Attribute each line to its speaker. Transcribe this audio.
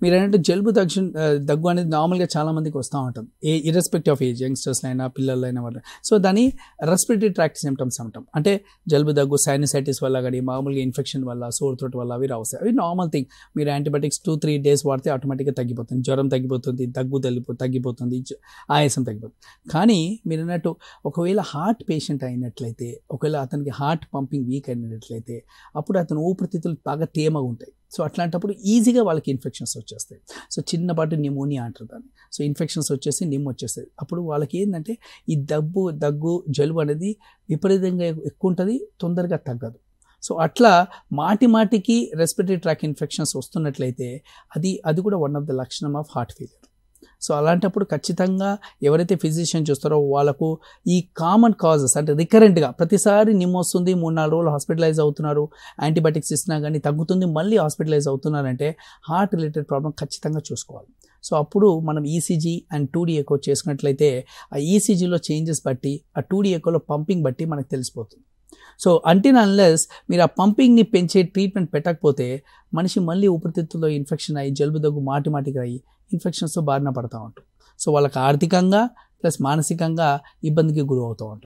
Speaker 1: మీరన్నట్టు జలుబు దగ్గు అనేది నార్మల్గా చాలా మందికి వస్తూ ఉంటుంది, ఇర్రెస్పెక్టివ్ ఆఫ్ ఏజ్, యంగ్స్టర్స్లైనా పిల్లలైనా వాళ్ళు. సో దాన్ని రెస్పిరేటరీ ట్రాక్ట్ సిమ్టమ్స్ అంటాం. అంటే జలుబు దగ్గు సైనసైటిస్ వల్ల కానీ మామూలుగా ఇన్ఫెక్షన్ వల్ల సోర్ థ్రోట్ వల్ల అవి రావస్తాయి. అవి నార్మల్ థింగ్. మీరు యాంటీబయాటిక్స్ 2-3 days వాడితే ఆటోమేటిక్గా తగ్గిపోతుంది, జ్వరం తగ్గిపోతుంది, దగ్గు తగ్గిపోతుంది, ఆయాసం తగ్గిపోతుంది. కానీ మీరు అన్నట్టు ఒకవేళ హార్ట్ పేషెంట్ అయినట్లయితే, ఒకవేళ అతనికి హార్ట్ పంపింగ్ వీక్ అయినట్లయితే అప్పుడు అతను ఊపిరితిత్తులు బాగా తేమగా ఉంటాయి. సో అట్లాంటప్పుడు ఈజీగా వాళ్ళకి ఇన్ఫెక్షన్స్ వచ్చేస్తాయి. సో చిన్నపాటి న్యూమోనియా అంటారు దాన్ని. సో ఇన్ఫెక్షన్స్ వచ్చేసి వచ్చేస్తాయి. అప్పుడు వాళ్ళకి ఏంటంటే ఈ దగ్గు జలుబు అనేది విపరీతంగా ఎక్కువ ఉంటుంది, తొందరగా తగ్గదు. సో అట్లా మాటికి రెస్పిరేటరీ ట్రాక్ ఇన్ఫెక్షన్స్ వస్తున్నట్లయితే అది కూడా వన్ ఆఫ్ ద లక్షణం ఆఫ్ హార్ట్ ఫెయిలియర్. సో అలాంటప్పుడు ఖచ్చితంగా ఎవరైతే ఫిజిషియన్ చూస్తారో వాళ్ళకు ఈ కామన్ కాజెస్ అంటే రికరెంట్గా ప్రతిసారి వస్తుంది, 3-4 రోజులు హాస్పిటలైజ్ అవుతున్నారు, యాంటీబయాటిక్స్ ఇచ్చినా కానీ తగ్గుతుంది, మళ్ళీ హాస్పిటలైజ్ అవుతున్నారంటే హార్ట్ రిలేటెడ్ ప్రాబ్లం ఖచ్చితంగా చూసుకోవాలి. సో అప్పుడు మనం ఈసీజీ అండ్ 2D ఎకో చేసుకున్నట్లయితే ఆ ఈసీజీలో చేంజెస్ బట్టి, ఆ 2D ఎకోలో పంపింగ్ బట్టి మనకు తెలిసిపోతుంది. సో అంటిల్ అన్లెస్ మీరు ఆ పంపింగ్ని పెంచే ట్రీట్మెంట్ పెట్టకపోతే మనిషి మళ్ళీ ఊపిరితిత్తుల్లో ఇన్ఫెక్షన్ అయ్యి జలుబు దగ్గు మాటిగా అయ్యి ఇన్ఫెక్షన్స్తో బారిన పడుతూ ఉంటారు. సో వాళ్ళకి ఆర్థికంగా ప్లస్ మానసికంగా ఇబ్బందికి గురి అవుతూ ఉంటారు.